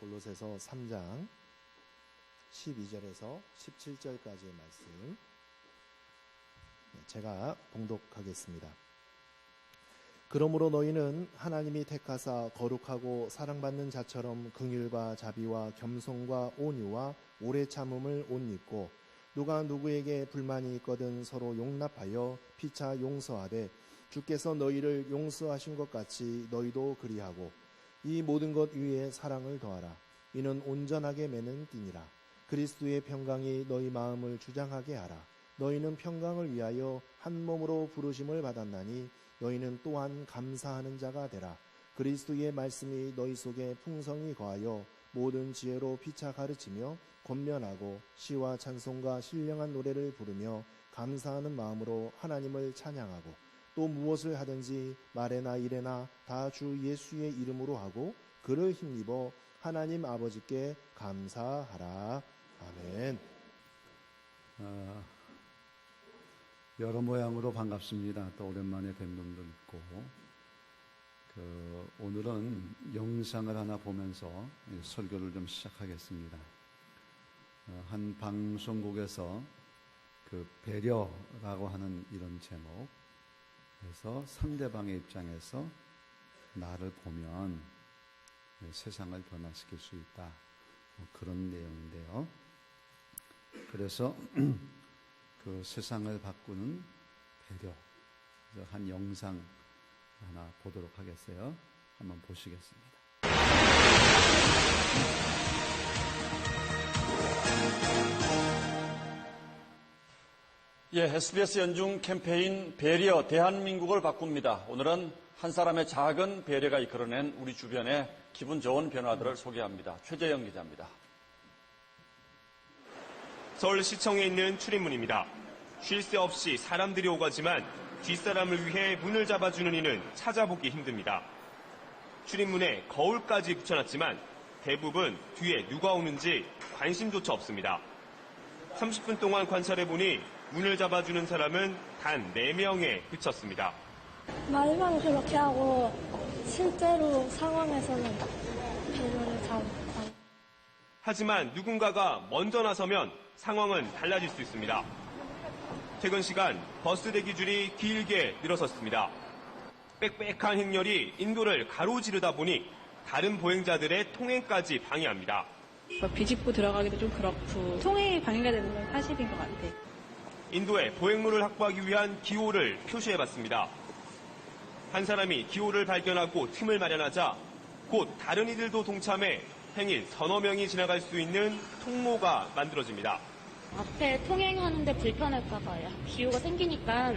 골로새서 3장 12절에서 17절까지의 말씀 제가 봉독하겠습니다. 그러므로 너희는 하나님이 택하사 거룩하고 사랑받는 자처럼 긍휼과 자비와 겸손과 온유와 오래 참음을 옷 입고 누가 누구에게 불만이 있거든 서로 용납하여 피차 용서하되 주께서 너희를 용서하신 것 같이 너희도 그리하고 이 모든 것 위에 사랑을 더하라. 이는 온전하게 매는 띠니라. 그리스도의 평강이 너희 마음을 주장하게 하라. 너희는 평강을 위하여 한 몸으로 부르심을 받았나니 너희는 또한 감사하는 자가 되라. 그리스도의 말씀이 너희 속에 풍성히 거하여 모든 지혜로 피차 가르치며 권면하고 시와 찬송과 신령한 노래를 부르며 감사하는 마음으로 하나님을 찬양하고 또 무엇을 하든지 말에나 일에나 다 주 예수의 이름으로 하고 그를 힘입어 하나님 아버지께 감사하라. 아멘. 여러 모양으로 반갑습니다. 또 오랜만에 뵌 분도 있고 오늘은 영상을 하나 보면서 설교를 좀 시작하겠습니다. 한 방송국에서 배려라고 하는 이런 제목, 그래서 상대방의 입장에서 나를 보면 세상을 변화시킬 수 있다, 그런 내용인데요. 그래서 세상을 바꾸는 배려, 한 영상 하나 보도록 하겠어요. 한번 보시겠습니다. SBS 연중 캠페인 배려 대한민국을 바꿉니다. 오늘은 한 사람의 작은 배려가 이끌어낸 우리 주변의 기분 좋은 변화들을 소개합니다. 최재영 기자입니다. 서울시청에 있는 출입문입니다. 쉴 새 없이 사람들이 오가지만 뒷사람을 위해 문을 잡아주는 이는 찾아보기 힘듭니다. 출입문에 거울까지 붙여놨지만 대부분 뒤에 누가 오는지 관심조차 없습니다. 30분 동안 관찰해보니 문을 잡아주는 사람은 단 4명에 그쳤습니다. 말만 그렇게 하고 실제로 상황에서는 배려를 잘 못하고. 하지만 누군가가 먼저 나서면 상황은 달라질 수 있습니다. 퇴근 시간 버스 대기줄이 길게 늘어섰습니다. 빽빽한 행렬이 인도를 가로지르다 보니 다른 보행자들의 통행까지 방해합니다. 비집고 들어가기도 좀 그렇고 통행이 방해가 되는 건 사실인 것 같아요. 인도에 보행로를 확보하기 위한 기호를 표시해봤습니다. 한 사람이 기호를 발견하고 틈을 마련하자 곧 다른 이들도 동참해 행인 서너 명이 지나갈 수 있는 통로가 만들어집니다. 앞에 통행하는데 불편할까 봐요. 기호가 생기니까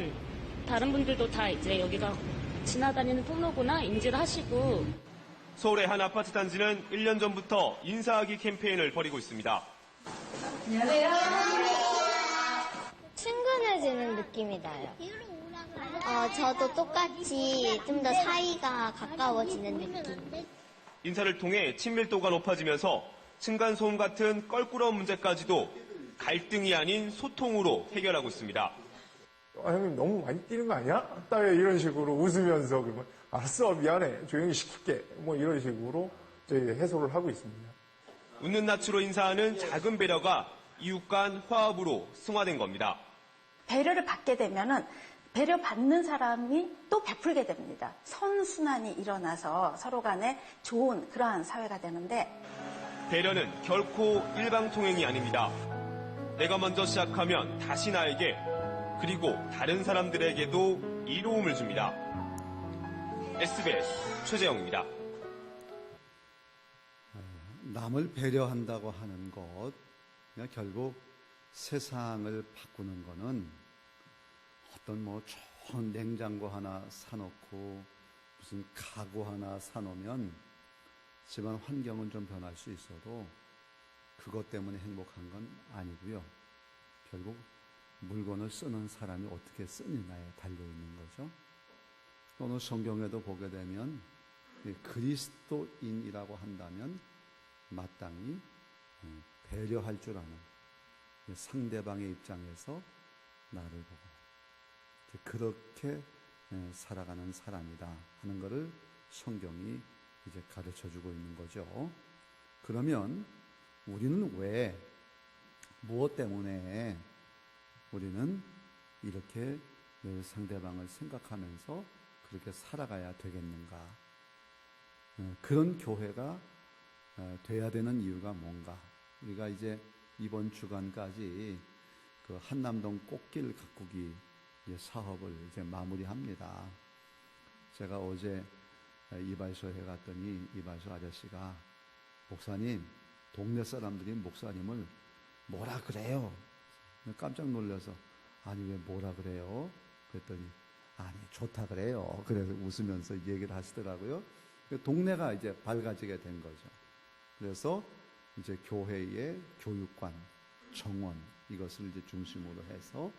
다른 분들도 다 이제 여기가 지나다니는 통로구나 인지를 하시고. 서울의 한 아파트 단지는 1년 전부터 인사하기 캠페인을 벌이고 있습니다. 안녕하세요. 친근해지는 느낌이 나요. 저도 똑같이 좀 더 사이가 가까워지는 느낌. 인사를 통해 친밀도가 높아지면서 층간소음 같은 껄끄러운 문제까지도 갈등이 아닌 소통으로 해결하고 있습니다. 형님 너무 많이 뛰는 거 아니야? 딱 이런 식으로 웃으면서 그러면 알았어 미안해 조용히 시킬게 뭐 이런 식으로 저희 해소를 하고 있습니다. 웃는 낯으로 인사하는 작은 배려가 이웃 간 화합으로 승화된 겁니다. 배려를 받게 되면은 배려받는 사람이 또 베풀게 됩니다. 선순환이 일어나서 서로 간에 좋은 그러한 사회가 되는데, 배려는 결코 일방통행이 아닙니다. 내가 먼저 시작하면 다시 나에게 그리고 다른 사람들에게도 이로움을 줍니다. SBS 최재영입니다. 남을 배려한다고 하는 것, 결국 세상을 바꾸는 거는 어떤 좋은 냉장고 하나 사놓고 무슨 가구 하나 사놓으면 집안 환경은 좀 변할 수 있어도 그것 때문에 행복한 건 아니고요. 결국 물건을 쓰는 사람이 어떻게 쓰느냐에 달려있는 거죠. 오늘 성경에도 보게 되면 그리스도인이라고 한다면 마땅히 배려할 줄 아는 상대방의 입장에서 나를 보고 그렇게 살아가는 사람이다 하는 것을 성경이 이제 가르쳐주고 있는 거죠. 그러면 우리는 왜, 무엇 때문에 우리는 이렇게 늘 상대방을 생각하면서 그렇게 살아가야 되겠는가? 그런 교회가 돼야 되는 이유가 뭔가? 우리가 이제 이번 주간까지 그 한남동 꽃길 가꾸기 사업을 이제 마무리합니다. 제가 어제 이발소에 갔더니 이발소 아저씨가 목사님, 동네 사람들이 목사님을 뭐라 그래요? 깜짝 놀라서 아니 왜 뭐라 그래요? 그랬더니 아니 좋다 그래요. 그래서 웃으면서 얘기를 하시더라고요. 동네가 이제 밝아지게 된 거죠. 그래서 이제 교회의 교육관, 정원 이것을 이제 중심으로 해서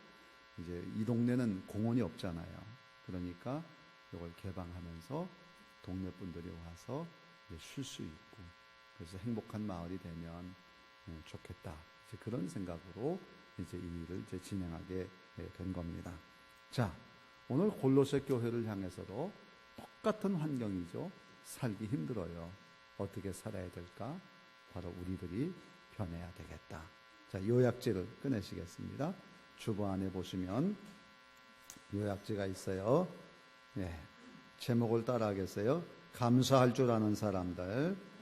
이제 이 동네는 공원이 없잖아요. 그러니까 이걸 개방하면서 동네 분들이 와서 쉴 수 있고 그래서 행복한 마을이 되면 좋겠다. 이제 그런 생각으로 이제 이 일을 이제 진행하게 된 겁니다. 자, 오늘 골로새 교회를 향해서도 똑같은 환경이죠. 살기 힘들어요. 어떻게 살아야 될까? 바로 우리들이 변해야 되겠다. 자, 요약지를 꺼내시겠습니다. 주보 안에 보시면 요약지가 있어요. 예, 제목을 따라하겠어요? 감사할 줄 아는 사람들.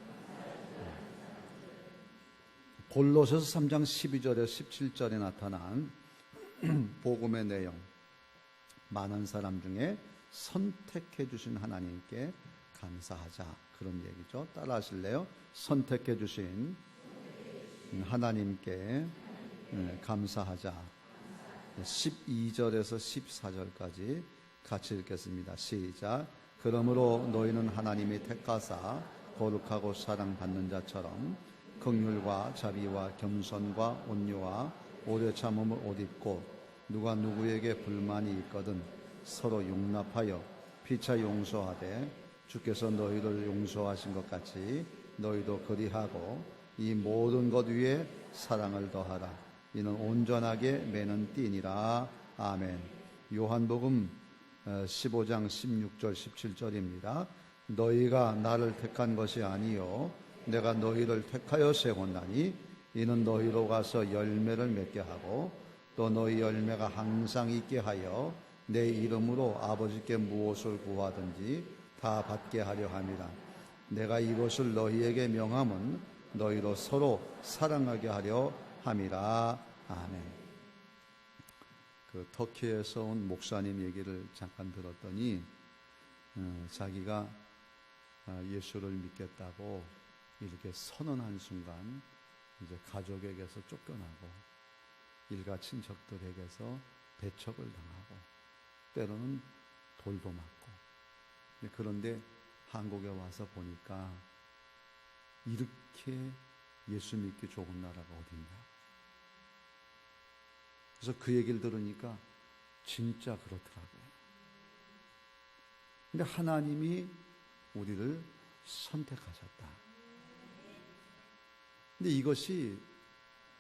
골로새서 3장 12절에 17절에 나타난 복음의 내용. 많은 사람 중에 선택해 주신 하나님께 감사하자. 그런 얘기죠. 따라 하실래요? 선택해 주신 하나님께 감사하자. 12절에서 14절까지 같이 읽겠습니다. 시작. 그러므로 너희는 하나님이 택하사 거룩하고 사랑받는 자처럼 긍휼과 자비와 겸손과 온유와 오래 참음을 옷 입고 누가 누구에게 불만이 있거든 서로 용납하여 피차 용서하되 주께서 너희를 용서하신 것 같이 너희도 그리하고 이 모든 것 위에 사랑을 더하라. 이는 온전하게 매는 띠니라. 아멘. 요한복음 15장 16절 17절입니다. 너희가 나를 택한 것이 아니요 내가 너희를 택하여 세웠나니 이는 너희로 가서 열매를 맺게 하고 또 너희 열매가 항상 있게 하여 내 이름으로 아버지께 무엇을 구하든지 다 받게 하려 함이라. 내가 이것을 너희에게 명함은 너희로 서로 사랑하게 하려 함이라. 아멘. 그 터키에서 온 목사님 얘기를 잠깐 들었더니 자기가 예수를 믿겠다고 이렇게 선언한 순간 이제 가족에게서 쫓겨나고 일가 친척들에게서 배척을 당하고 때로는 돌도 맞고 그런데 한국에 와서 보니까 이렇게 예수 믿기 좋은 나라가 어딘가. 그래서 그 얘기를 들으니까 진짜 그렇더라고요. 근데 하나님이 우리를 선택하셨다. 근데 이것이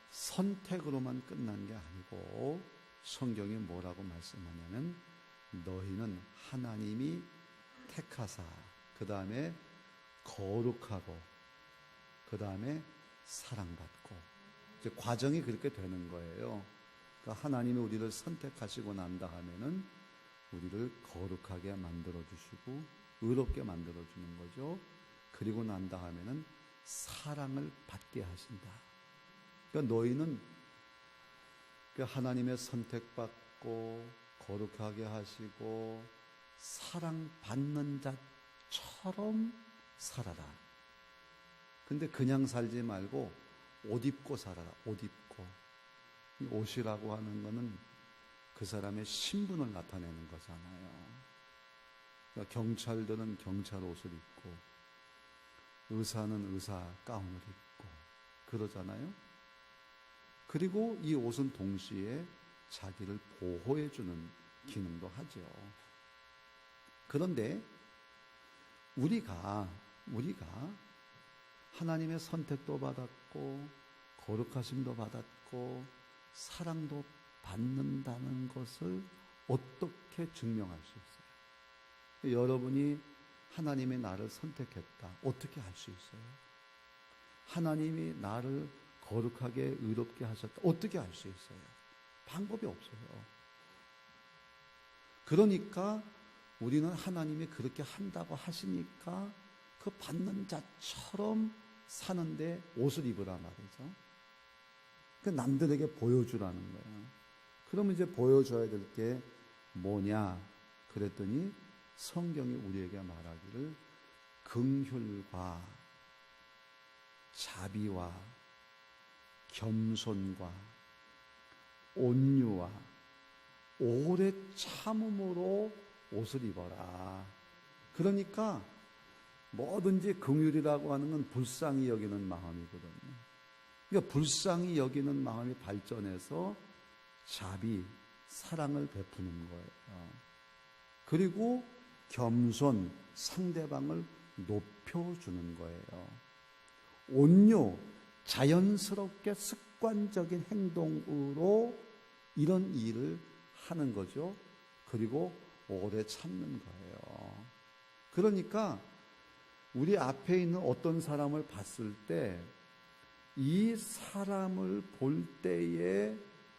선택으로만 끝난 게 아니고 성경이 뭐라고 말씀하냐면 너희는 하나님이 택하사 그 다음에 거룩하고 그 다음에 사랑받고 이제 과정이 그렇게 되는 거예요. 그러니까 하나님이 우리를 선택하시고 난다 하면은 우리를 거룩하게 만들어 주시고 의롭게 만들어 주는 거죠. 그리고 난다 하면은 사랑을 받게 하신다. 그러니까 너희는 하나님의 선택받고 거룩하게 하시고 사랑받는 자처럼 살아라. 근데 그냥 살지 말고 옷 입고 살아라. 옷 입고. 이 옷이라고 하는 거는 그 사람의 신분을 나타내는 거잖아요. 그러니까 경찰들은 경찰 옷을 입고 의사는 의사 가운을 입고 그러잖아요. 그리고 이 옷은 동시에 자기를 보호해주는 기능도 하죠. 그런데 우리가 하나님의 선택도 받았고 거룩하심도 받았고 사랑도 받는다는 것을 어떻게 증명할 수 있어요? 여러분이 하나님의 나를 선택했다. 어떻게 할 수 있어요? 하나님이 나를 거룩하게 의롭게 하셨다. 어떻게 알 수 있어요? 방법이 없어요. 그러니까 우리는 하나님이 그렇게 한다고 하시니까 그 받는 자처럼 사는데 옷을 입으란 말이죠. 그 남들에게 보여주라는 거예요. 그러면 이제 보여줘야 될 게 뭐냐? 그랬더니 성경이 우리에게 말하기를 긍휼과 자비와 겸손과 온유와 오래 참음으로 옷을 입어라. 그러니까 뭐든지 긍휼이라고 하는 건 불쌍히 여기는 마음이거든요. 그러니까 불쌍히 여기는 마음이 발전해서 자비, 사랑을 베푸는 거예요. 그리고 겸손, 상대방을 높여주는 거예요. 온유, 자연스럽게 습관적인 행동으로 이런 일을 하는 거죠. 그리고 오래 참는 거예요. 그러니까 우리 앞에 있는 어떤 사람을 봤을 때 이 사람을 볼 때에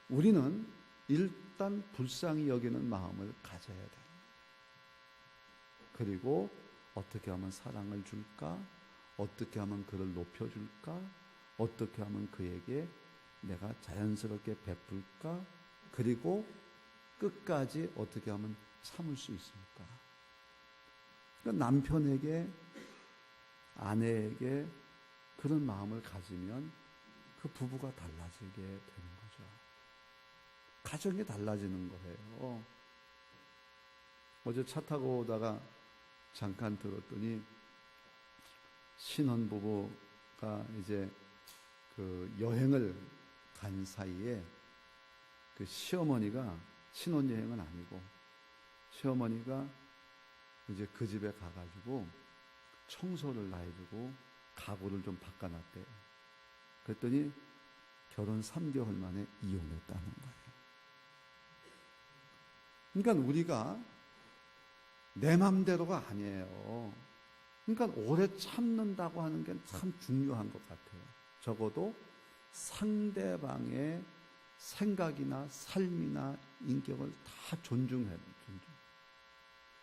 우리는 일단 불쌍히 여기는 마음을 가져야 됩니다. 그리고 어떻게 하면 사랑을 줄까? 어떻게 하면 그를 높여줄까? 어떻게 하면 그에게 내가 자연스럽게 베풀까? 그리고 끝까지 어떻게 하면 참을 수 있습니까? 그러니까 남편에게, 아내에게 그런 마음을 가지면 그 부부가 달라지게 되는 거죠. 가정이 달라지는 거예요. 어제 차 타고 오다가 잠깐 들었더니 신혼부부가 이제 그 여행을 간 사이에 그 시어머니가, 신혼여행은 아니고 시어머니가 이제 그 집에 가가지고 청소를 다 해주고 가구를 좀 바꿔놨대요. 그랬더니 결혼 3개월 만에 이혼했다는 거예요. 그러니까 우리가 내 맘대로가 아니에요. 그러니까 오래 참는다고 하는 게 참 중요한 것 같아요. 적어도 상대방의 생각이나 삶이나 인격을 다 존중해야 돼요.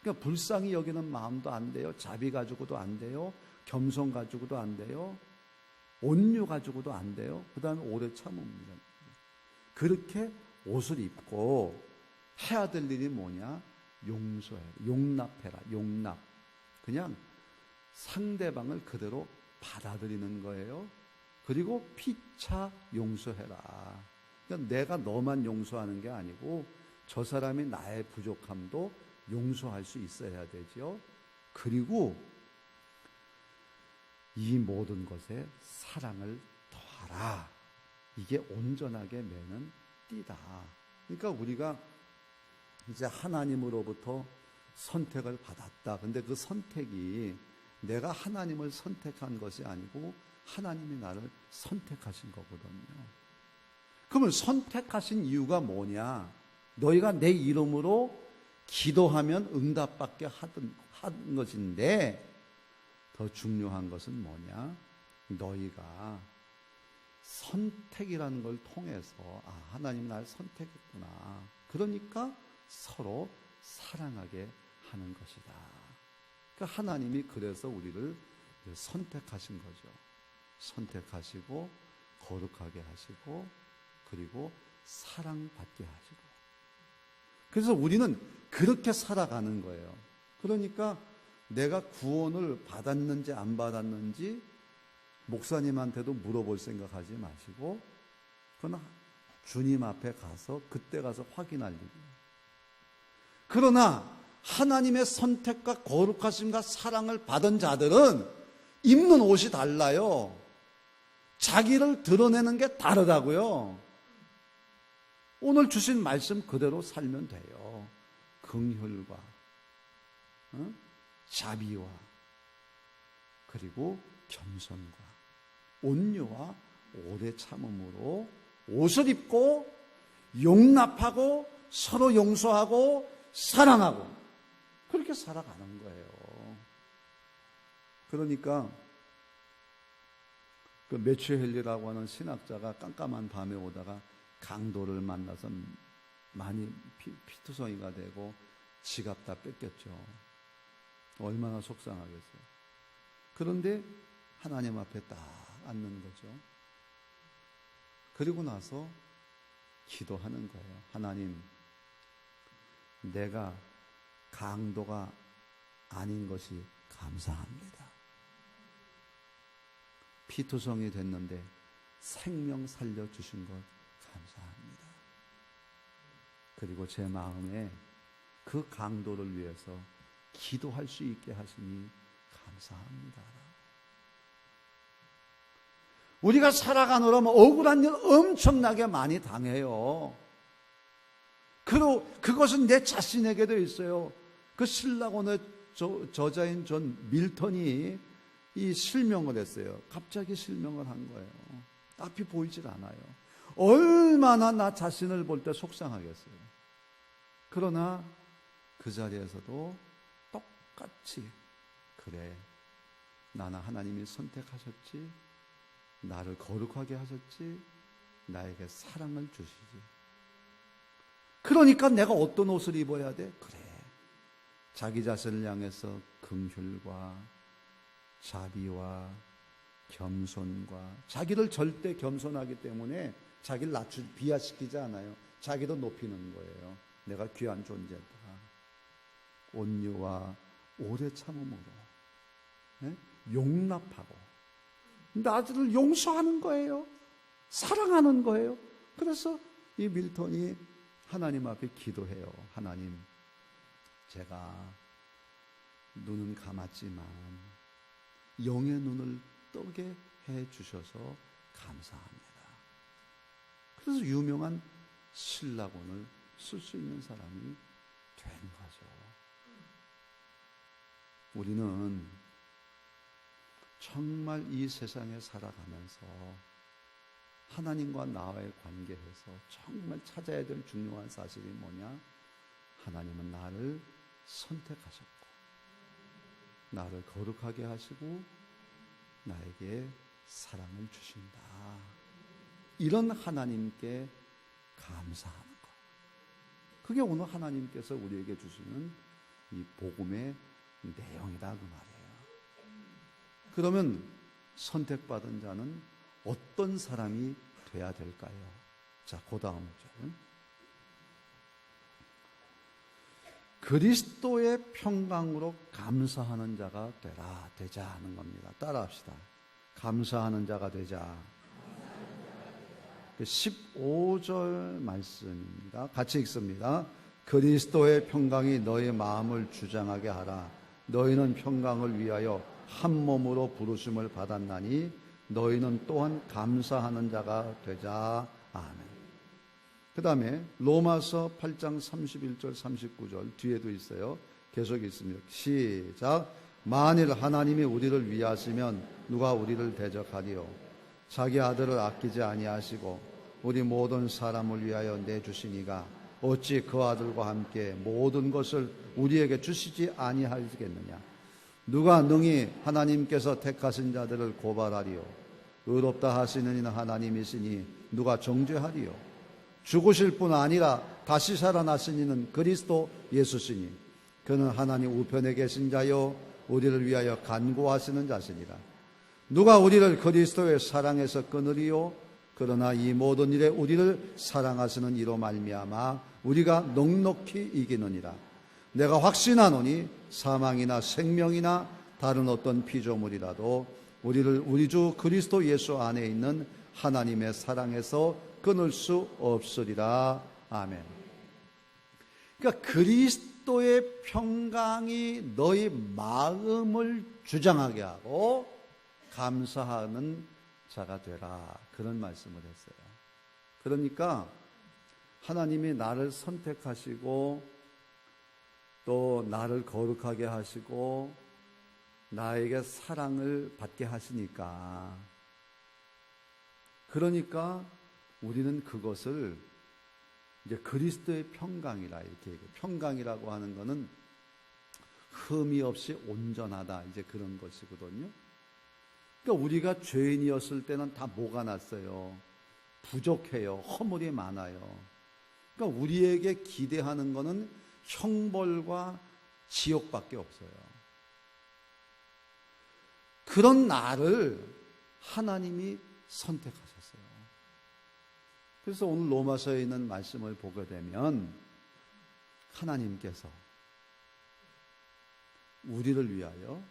그러니까 불쌍히 여기는 마음도 안 돼요. 자비 가지고도 안 돼요. 겸손 가지고도 안 돼요. 온유 가지고도 안 돼요. 그 다음에 오래 참음입니다. 그렇게 옷을 입고 해야 될 일이 뭐냐? 용서해. 용납해라. 용납. 그냥 상대방을 그대로 받아들이는 거예요. 그리고 피차 용서해라. 그러니까 내가 너만 용서하는 게 아니고 저 사람이 나의 부족함도 용서할 수 있어야 되죠. 그리고 이 모든 것에 사랑을 더하라. 이게 온전하게 매는 띠다. 그러니까 우리가 이제 하나님으로부터 선택을 받았다. 근데 그 선택이 내가 하나님을 선택한 것이 아니고 하나님이 나를 선택하신 거거든요. 그러면 선택하신 이유가 뭐냐? 너희가 내 이름으로 기도하면 응답받게 하는 것인데 더 중요한 것은 뭐냐? 너희가 선택이라는 걸 통해서 하나님 날 선택했구나. 그러니까 서로 사랑하게 하는 것이다. 그러니까 하나님이 그래서 우리를 선택하신 거죠. 선택하시고 거룩하게 하시고 그리고 사랑받게 하시고. 그래서 우리는 그렇게 살아가는 거예요. 그러니까 내가 구원을 받았는지 안 받았는지 목사님한테도 물어볼 생각하지 마시고 그건 주님 앞에 가서 그때 가서 확인할 일이에요. 그러나 하나님의 선택과 거룩하심과 사랑을 받은 자들은 입는 옷이 달라요. 자기를 드러내는 게 다르다고요. 오늘 주신 말씀 그대로 살면 돼요. 긍휼과 자비와 그리고 겸손과 온유와 오래 참음으로 옷을 입고 용납하고 서로 용서하고 사랑하고 그렇게 살아가는 거예요. 그러니까 그 메추헬리라고 하는 신학자가 깜깜한 밤에 오다가 강도를 만나서 많이 피투성이가 되고 지갑 다 뺏겼죠. 얼마나 속상하겠어요. 그런데 하나님 앞에 딱 앉는 거죠. 그리고 나서 기도하는 거예요. 하나님, 내가 강도가 아닌 것이 감사합니다. 피투성이 됐는데 생명 살려주신 것 감사합니다. 그리고 제 마음에 그 강도를 위해서 기도할 수 있게 하시니 감사합니다. 우리가 살아가느라면 억울한 일 엄청나게 많이 당해요. 그리고 그것은 내 자신에게도 있어요. 그 신라곤의 저자인 존 밀턴이 이 실명을 했어요. 갑자기 실명을 한 거예요. 앞이 보이질 않아요. 얼마나 나 자신을 볼 때 속상하겠어요. 그러나 그 자리에서도 똑같이 그래, 나는 하나님이 선택하셨지, 나를 거룩하게 하셨지, 나에게 사랑을 주시지. 그러니까 내가 어떤 옷을 입어야 돼? 그래, 자기 자신을 향해서 긍휼과 자비와 겸손과, 자기를 절대 겸손하기 때문에 자기를 비하시키지 않아요. 자기도 높이는 거예요. 내가 귀한 존재다. 온유와 오래 참음으로, 네? 용납하고 나들을 용서하는 거예요. 사랑하는 거예요. 그래서 이 밀턴이 하나님 앞에 기도해요. 하나님, 제가 눈은 감았지만 영의 눈을 뜨게 해 주셔서 감사합니다. 그래서 유명한 신라곤을 쓸 수 있는 사람이 된 거죠. 우리는 정말 이 세상에 살아가면서 하나님과 나와의 관계에서 정말 찾아야 될 중요한 사실이 뭐냐? 하나님은 나를 선택하셨고 나를 거룩하게 하시고 나에게 사랑을 주신다. 이런 하나님께 감사하는 것. 그게 오늘 하나님께서 우리에게 주시는 이 복음의 내용이다, 그 말이에요. 그러면 선택받은 자는 어떤 사람이 돼야 될까요? 자, 그 다음 절. 그리스도의 평강으로 감사하는 자가 되자 하는 겁니다. 따라합시다. 감사하는 자가 되자. 15절 말씀입니다. 같이 읽습니다. 그리스도의 평강이 너의 마음을 주장하게 하라. 너희는 평강을 위하여 한 몸으로 부르심을 받았나니 너희는 또한 감사하는 자가 되자. 아멘. 그 다음에 로마서 8장 31절 39절 뒤에도 있어요. 계속 있습니다. 시작. 만일 하나님이 우리를 위하시면 누가 우리를 대적하리요. 자기 아들을 아끼지 아니하시고 우리 모든 사람을 위하여 내주시니가 어찌 그 아들과 함께 모든 것을 우리에게 주시지 아니하시겠느냐. 누가 능히 하나님께서 택하신 자들을 고발하리요. 의롭다 하시는 이는 하나님이시니 누가 정죄하리요. 죽으실 뿐 아니라 다시 살아나신 이는 그리스도 예수시니 그는 하나님 우편에 계신 자요 우리를 위하여 간구하시는 자시니라. 누가 우리를 그리스도의 사랑에서 끊으리요. 그러나 이 모든 일에 우리를 사랑하시는 이로 말미암아 우리가 넉넉히 이기느니라. 내가 확신하노니 사망이나 생명이나 다른 어떤 피조물이라도 우리를 우리 주 그리스도 예수 안에 있는 하나님의 사랑에서 끊을 수 없으리라. 아멘. 그러니까 그리스도의 평강이 너희 마음을 주장하게 하고 감사하는 자가 되라. 그런 말씀을 했어요. 그러니까 하나님이 나를 선택하시고 또 나를 거룩하게 하시고 나에게 사랑을 받게 하시니까, 그러니까 우리는 그것을 이제 그리스도의 평강이라 이렇게 얘기해요. 평강이라고 하는 거는 흠이 없이 온전하다, 이제 그런 것이거든요. 그러니까 우리가 죄인이었을 때는 다 뭐가 났어요? 부족해요. 허물이 많아요. 그러니까 우리에게 기대하는 거는 형벌과 지옥밖에 없어요. 그런 나를 하나님이 선택하셨어요. 그래서 오늘 로마서에 있는 말씀을 보게 되면 하나님께서 우리를 위하여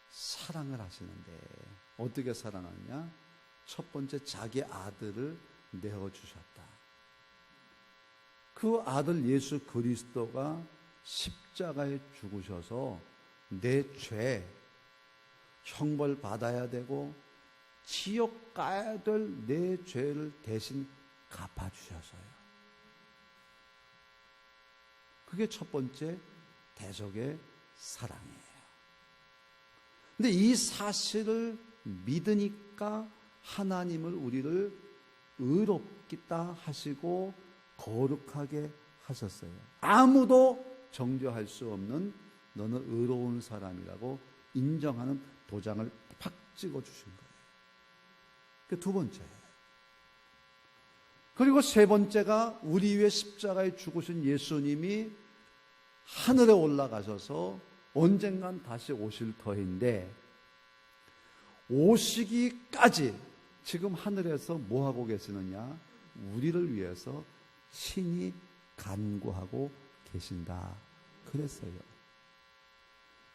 사랑을 하시는데 어떻게 사랑하느냐? 첫 번째, 자기 아들을 내어주셨다. 그 아들 예수 그리스도가 십자가에 죽으셔서 내 죄, 형벌 받아야 되고 지옥 가야 될 내 죄를 대신 갚아주셔서요. 그게 첫 번째 대속의 사랑이에요. 근데 이 사실을 믿으니까 하나님을 우리를 의롭겠다 하시고 거룩하게 하셨어요. 아무도 정죄할 수 없는 너는 의로운 사람이라고 인정하는 도장을 팍 찍어주신 거예요. 그 두 번째. 그리고 세 번째가 우리 위해 십자가에 죽으신 예수님이 하늘에 올라가셔서 언젠간 다시 오실 터인데 오시기까지 지금 하늘에서 뭐하고 계시느냐? 우리를 위해서 친히 간구하고 계신다. 그랬어요.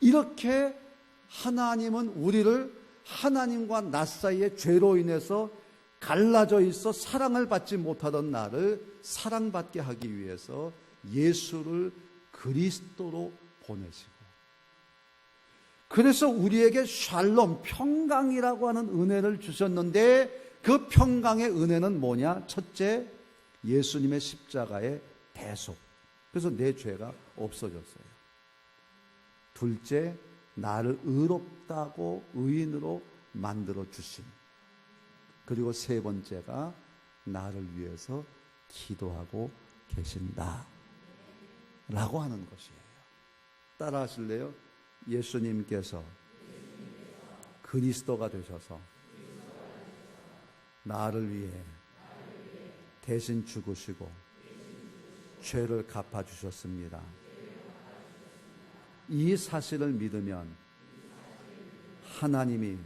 이렇게 하나님은 우리를 하나님과 나 사이의 죄로 인해서 갈라져 있어 사랑을 받지 못하던 나를 사랑받게 하기 위해서 예수를 그리스도로 보내시고, 그래서 우리에게 샬롬, 평강이라고 하는 은혜를 주셨는데 그 평강의 은혜는 뭐냐? 첫째, 예수님의 십자가의 대속. 그래서 내 죄가 없어졌어요. 둘째, 나를 의롭다고 의인으로 만들어 주심. 그리고 세 번째가 나를 위해서 기도하고 계신다 라고 하는 것이에요. 따라 하실래요? 예수님께서 그리스도가 되셔서 나를 위해 대신 죽으시고 죄를 갚아주셨습니다. 이 사실을 믿으면 하나님이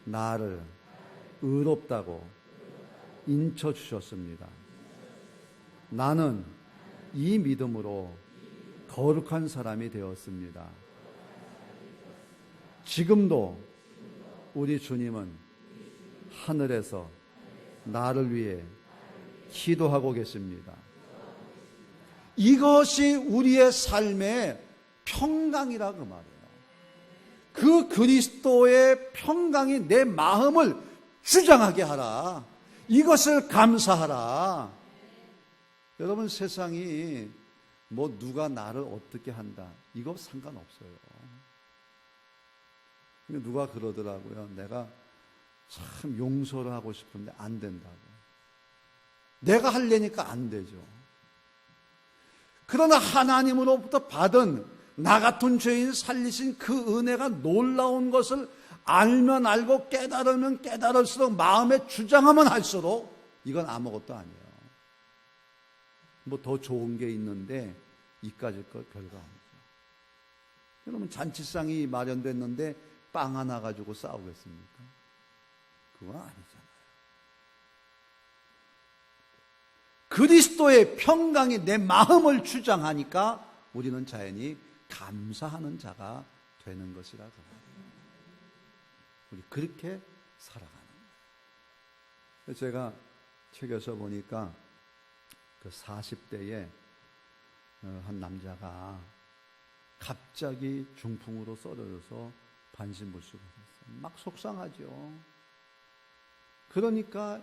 나를 의롭다고 인쳐주셨습니다. 나는 이 믿음으로 거룩한 사람이 되었습니다. 지금도 우리 주님은 하늘에서 나를 위해 기도하고 계십니다. 이것이 우리의 삶의 평강이라 그 말이에요. 그 그리스도의 평강이 내 마음을 주장하게 하라. 이것을 감사하라. 여러분, 세상이 뭐 누가 나를 어떻게 한다, 이거 상관없어요. 누가 그러더라고요. 내가 참 용서를 하고 싶은데 안 된다고. 내가 하려니까 안 되죠. 그러나 하나님으로부터 받은 나 같은 죄인 살리신 그 은혜가 놀라운 것을 알면 알고 깨달으면 깨달을수록 마음에 주장하면 할수록 이건 아무것도 아니에요. 뭐 더 좋은 게 있는데 이까짓 것 별거 아니죠. 여러분, 잔치상이 마련됐는데 빵 하나 가지고 싸우겠습니까? 그건 아니잖아요. 그리스도의 평강이 내 마음을 주장하니까 우리는 자연히 감사하는 자가 되는 것이라 그 말이에요. 우리 그렇게 살아가는 거예요. 제가 책에서 보니까 그 40대에 한 남자가 갑자기 중풍으로 쓰러져서 반신불수가 됐어요. 막 속상하죠. 그러니까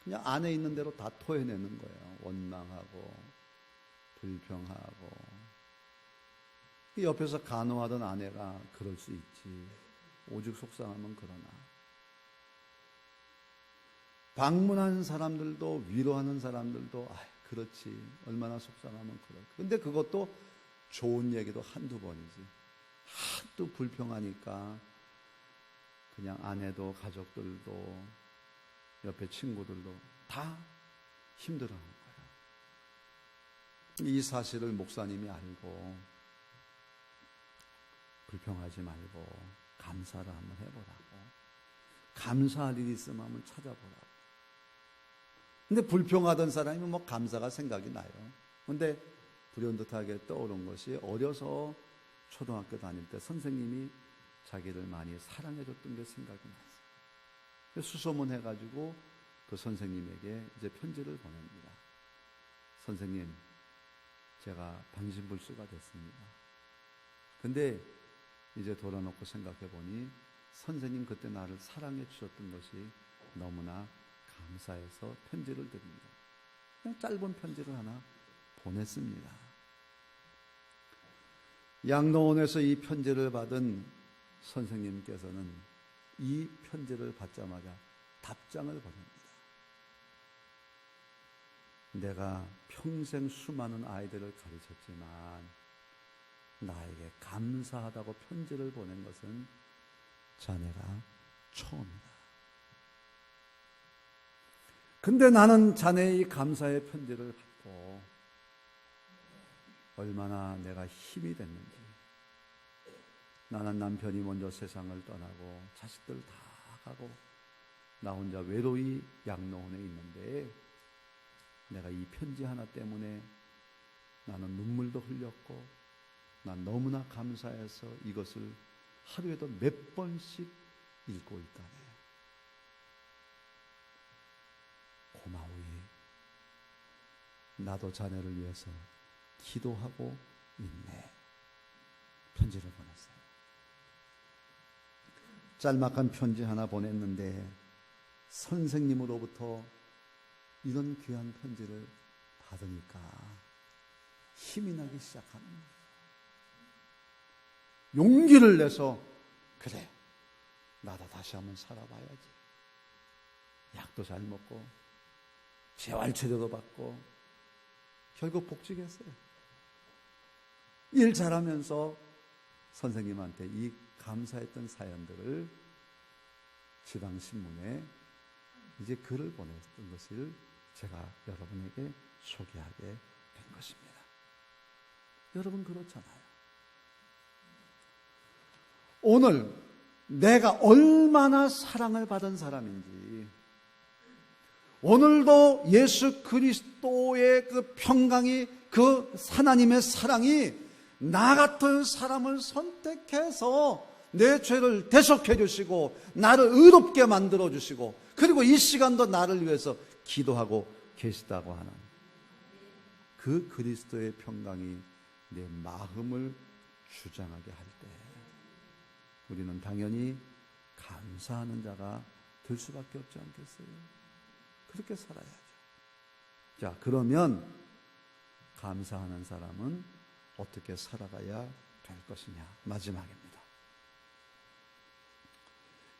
그냥 안에 있는 대로 다 토해내는 거예요. 원망하고 불평하고. 옆에서 간호하던 아내가 그럴 수 있지, 오죽 속상하면 그러나. 방문하는 사람들도, 위로하는 사람들도 그렇지, 얼마나 속상하면 그래. 근데 그것도 좋은 얘기도 한두 번이지. 하도 불평하니까 그냥 아내도 가족들도 옆에 친구들도 다 힘들어하는 거예요. 이 사실을 목사님이 알고 불평하지 말고 감사를 한번 해보라고, 감사할 일이 있으면 한번 찾아보라고. 근데 불평하던 사람이 뭐 감사가 생각이 나요. 근데 불현듯하게 떠오른 것이 어려서 초등학교 다닐 때 선생님이 자기를 많이 사랑해줬던 게 생각이 났어요. 수소문해가지고 그 선생님에게 이제 편지를 보냅니다. 선생님, 제가 방심불수가 됐습니다. 근데 이제 돌아놓고 생각해보니 선생님 그때 나를 사랑해 주셨던 것이 너무나 감사해서 편지를 드립니다. 그냥 짧은 편지를 하나 보냈습니다. 양로원에서 이 편지를 받은 선생님께서는 이 편지를 받자마자 답장을 보냅니다. 내가 평생 수많은 아이들을 가르쳤지만 나에게 감사하다고 편지를 보낸 것은 자네가 처음이다. 근데 나는 자네의 감사의 편지를 받고 얼마나 내가 힘이 됐는지. 나는 남편이 먼저 세상을 떠나고 자식들 다 가고 나 혼자 외로이 양로원에 있는데 내가 이 편지 하나 때문에 나는 눈물도 흘렸고 난 너무나 감사해서 이것을 하루에도 몇 번씩 읽고 있다네. 고마워요. 나도 자네를 위해서 기도하고 있네. 편지를 보냈어요. 짤막한 편지 하나 보냈는데 선생님으로부터 이런 귀한 편지를 받으니까 힘이 나기 시작하는 거예요. 용기를 내서 그래, 나도 다시 한번 살아봐야지. 약도 잘 먹고 재활치료도 받고 결국 복직했어요. 일 잘하면서 선생님한테 이 감사했던 사연들을 지방신문에 이제 글을 보냈던 것을 제가 여러분에게 소개하게 된 것입니다. 여러분 그렇잖아요. 오늘 내가 얼마나 사랑을 받은 사람인지, 오늘도 예수 그리스도의 그 평강이, 그 하나님의 사랑이 나 같은 사람을 선택해서 내 죄를 대속해 주시고 나를 의롭게 만들어 주시고 그리고 이 시간도 나를 위해서 기도하고 계시다고 하는 그 그리스도의 평강이 내 마음을 주장하게 할 때 우리는 당연히 감사하는 자가 될 수밖에 없지 않겠어요? 그렇게 살아야죠. 자, 그러면 감사하는 사람은 어떻게 살아가야 될 것이냐? 마지막입니다.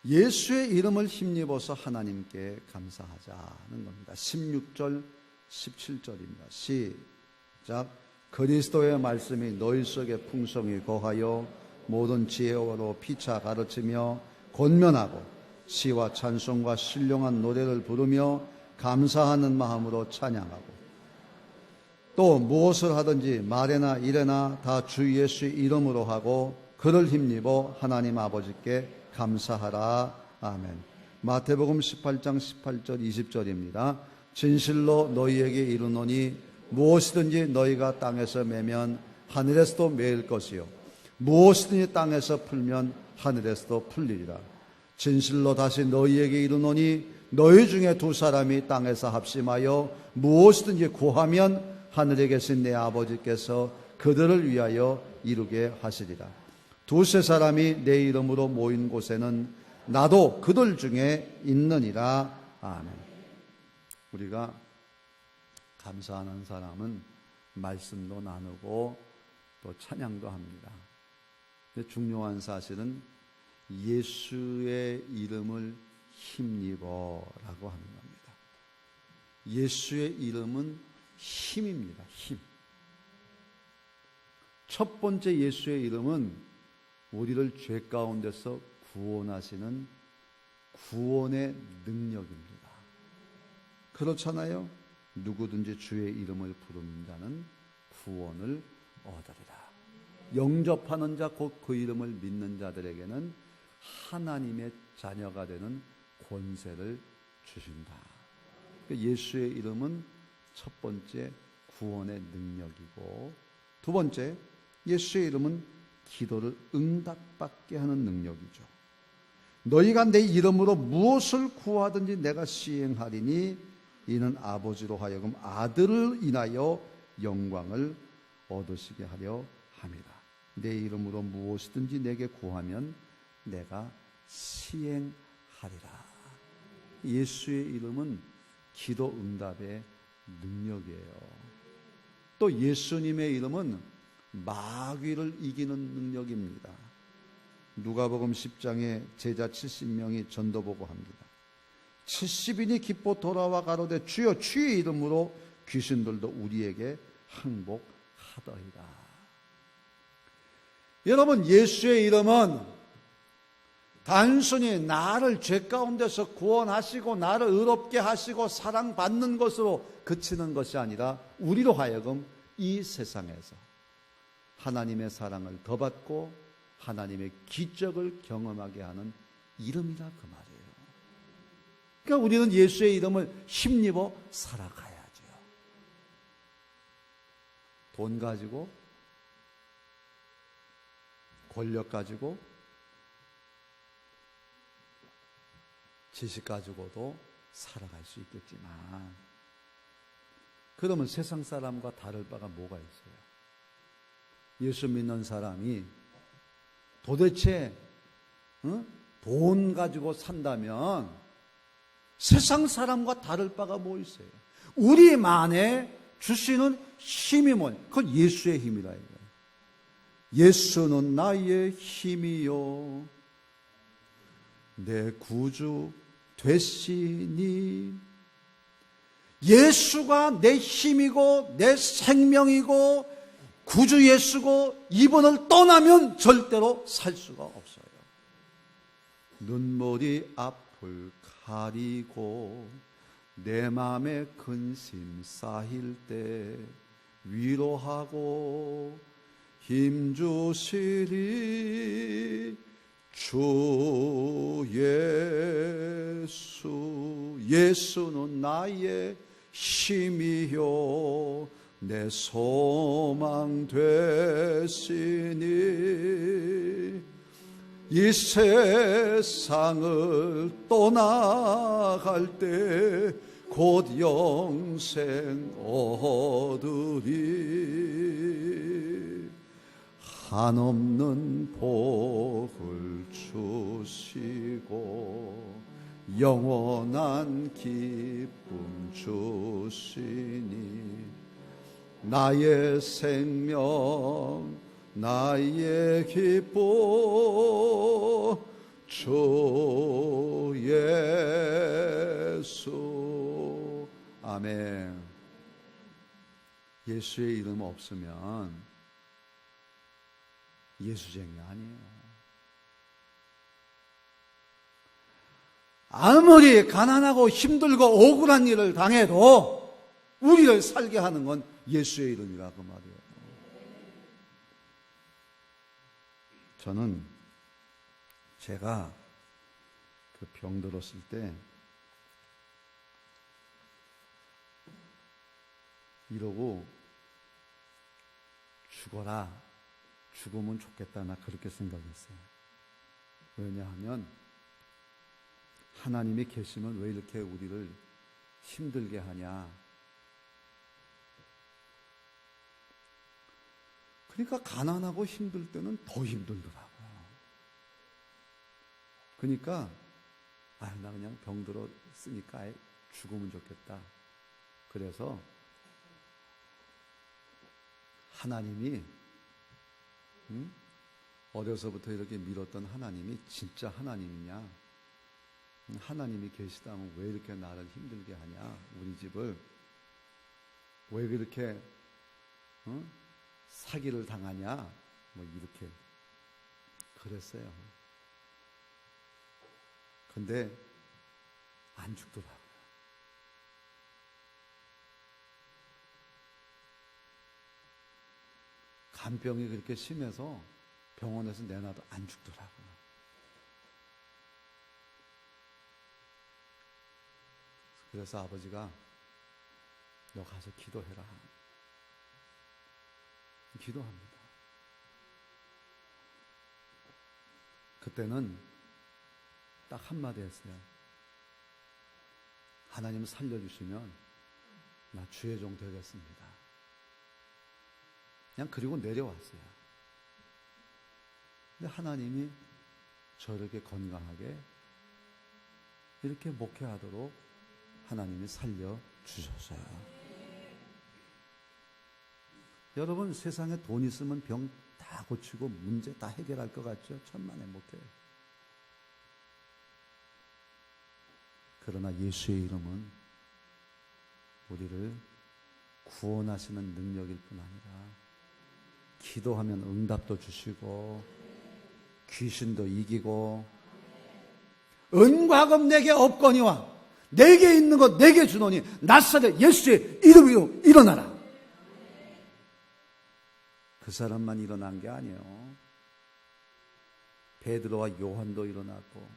예수의 이름을 힘입어서 하나님께 감사하자는 겁니다. 16절, 17절입니다. 시작. 그리스도의 말씀이 너희 속에 풍성히 거하여 모든 지혜로 피차 가르치며 권면하고 시와 찬송과 신령한 노래를 부르며 감사하는 마음으로 찬양하고 또 무엇을 하든지 말에나 일에나 다 주 예수의 이름으로 하고 그를 힘입어 하나님 아버지께 감사하라. 아멘. 마태복음 18장 18절 20절입니다. 진실로 너희에게 이르노니 무엇이든지 너희가 땅에서 매면 하늘에서도 매일 것이요 무엇이든지 땅에서 풀면 하늘에서도 풀리리라. 진실로 다시 너희에게 이르노니 너희 중에 두 사람이 땅에서 합심하여 무엇이든지 구하면 하늘에 계신 내 아버지께서 그들을 위하여 이루게 하시리라. 두세 사람이 내 이름으로 모인 곳에는 나도 그들 중에 있느니라. 아멘. 우리가 감사하는 사람은 말씀도 나누고 또 찬양도 합니다. 근데 중요한 사실은 예수의 이름을 힘입어라고 하는 겁니다. 예수의 이름은 힘입니다. 힘. 첫 번째 예수의 이름은 우리를 죄 가운데서 구원하시는 구원의 능력입니다. 그렇잖아요. 누구든지 주의 이름을 부르는 자는 구원을 얻으리라. 영접하는 자 곧 그 이름을 믿는 자들에게는 하나님의 자녀가 되는 권세를 주신다. 예수의 이름은 첫 번째 구원의 능력이고, 두 번째 예수의 이름은 기도를 응답받게 하는 능력이죠. 너희가 내 이름으로 무엇을 구하든지 내가 시행하리니 이는 아버지로 하여금 아들을 인하여 영광을 얻으시게 하려 함이라. 내 이름으로 무엇이든지 내게 구하면 내가 시행하리라. 예수의 이름은 기도 응답의 능력이에요. 또 예수님의 이름은 마귀를 이기는 능력입니다. 누가복음 10장에 제자 70명이 전도보고합니다. 70인이 기뻐 돌아와 가로되 주여 주의 이름으로 귀신들도 우리에게 항복하더이다. 여러분, 예수의 이름은 단순히 나를 죄 가운데서 구원하시고 나를 의롭게 하시고 사랑받는 것으로 그치는 것이 아니라 우리로 하여금 이 세상에서 하나님의 사랑을 더 받고 하나님의 기적을 경험하게 하는 이름이라 그 말이에요. 그러니까 우리는 예수의 이름을 힘입어 살아가야죠. 돈 가지고, 권력 가지고, 지식 가지고도 살아갈 수 있겠지만, 그러면 세상 사람과 다를 바가 뭐가 있어요? 예수 믿는 사람이 도대체 돈 가지고 산다면 세상 사람과 다를 바가 뭐 있어요? 우리만의 주시는 힘이 뭐냐? 그건 예수의 힘이라 이거예요. 예수는 나의 힘이요 내 구주 되시니. 예수가 내 힘이고 내 생명이고 구주 예수고 이분을 떠나면 절대로 살 수가 없어요. 눈물이 앞을 가리고 내 맘에 근심 쌓일 때 위로하고 힘주시리 주 예수. 예수는 나의 힘이요 내 소망 되시니. 이 세상을 떠나갈 때 곧 영생 얻으리. 한없는 복을 주시고 영원한 기쁨 주시니. 나의 생명 나의 기쁨 주 예수. 아멘. 예수의 이름 없으면 예수쟁이 아니에요. 아무리 가난하고 힘들고 억울한 일을 당해도 우리를 살게 하는 건 예수의 이름이라 그 말이에요. 저는 제가 그 병들었을 때 이러고 죽어라, 죽으면 좋겠다, 나 그렇게 생각했어요. 왜냐하면 하나님이 계시면 왜 이렇게 우리를 힘들게 하냐. 그러니까 가난하고 힘들 때는 더 힘들더라고요. 그러니까 나 그냥 병들었으니까 아예 죽으면 좋겠다. 그래서 하나님이 어려서부터 이렇게 믿었던 하나님이 진짜 하나님이냐, 하나님이 계시다면 왜 이렇게 나를 힘들게 하냐, 우리 집을 왜 그렇게 사기를 당하냐, 뭐 이렇게 그랬어요. 근데 안 죽더라고요. 간병이 그렇게 심해서 병원에서 내놔도 안 죽더라고요. 그래서 아버지가 너 가서 기도해라. 기도합니다. 그때는 딱 한마디 했어요. 하나님 살려주시면 나 주의 종 되겠습니다. 그냥 그리고 내려왔어요. 근데 하나님이 저렇게 건강하게 이렇게 목회하도록 하나님이 살려주셨어요. 여러분, 세상에 돈 있으면 병 다 고치고 문제 다 해결할 것 같죠? 천만에 못해요. 그러나 예수의 이름은 우리를 구원하시는 능력일 뿐 아니라 기도하면 응답도 주시고 귀신도 이기고 은과 금 내게 없거니와 내게 있는 것 내게 주노니 나사렛 예수의 이름으로 일어나라. 그 사람만 일어난 게 아니에요. 베드로와 요한도 일어났고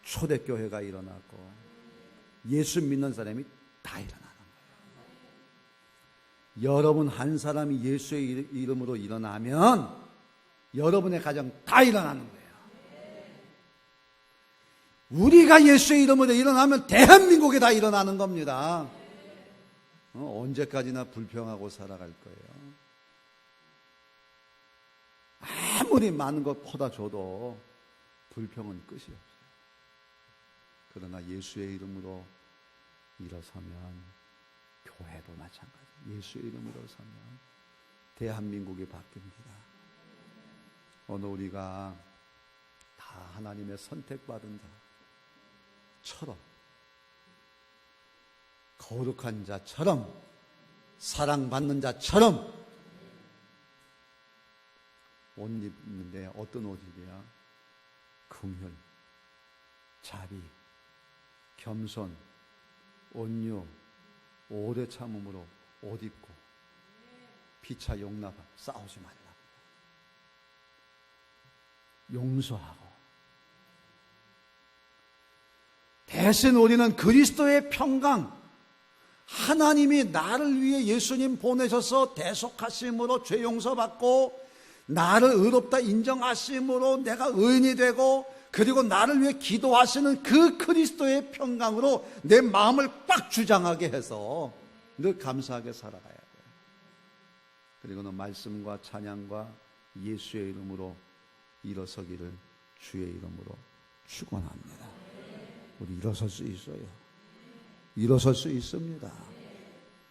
초대교회가 일어났고 예수 믿는 사람이 다 일어나는 거예요. 여러분 한 사람이 예수의 이름으로 일어나면 여러분의 가정 다 일어나는 거예요. 우리가 예수의 이름으로 일어나면 대한민국에 다 일어나는 겁니다. 언제까지나 불평하고 살아갈 거예요. 아무리 많은 것 퍼다 줘도 불평은 끝이 없어요. 그러나 예수의 이름으로 일어서면 교회도 마찬가지예요. 예수의 이름으로 서면 대한민국이 바뀝니다. 오늘 우리가 다 하나님의 선택받은 자처럼 거룩한 자처럼 사랑받는 자처럼 옷 입는데 어떤 옷이냐? 긍휼, 자비, 겸손, 온유, 오래 참음으로 옷 입고 피차 용납하고 싸우지 말라. 용서하고 대신 우리는 그리스도의 평강, 하나님이 나를 위해 예수님 보내셔서 대속하심으로 죄 용서받고 나를 의롭다 인정하심으로 내가 의인이 되고 그리고 나를 위해 기도하시는 그 그리스도의 평강으로 내 마음을 꽉 주장하게 해서 늘 감사하게 살아가야 돼요. 그리고는 말씀과 찬양과 예수의 이름으로 일어서기를 주의 이름으로 축원합니다. 우리 일어설 수 있어요. 일어설 수 있습니다.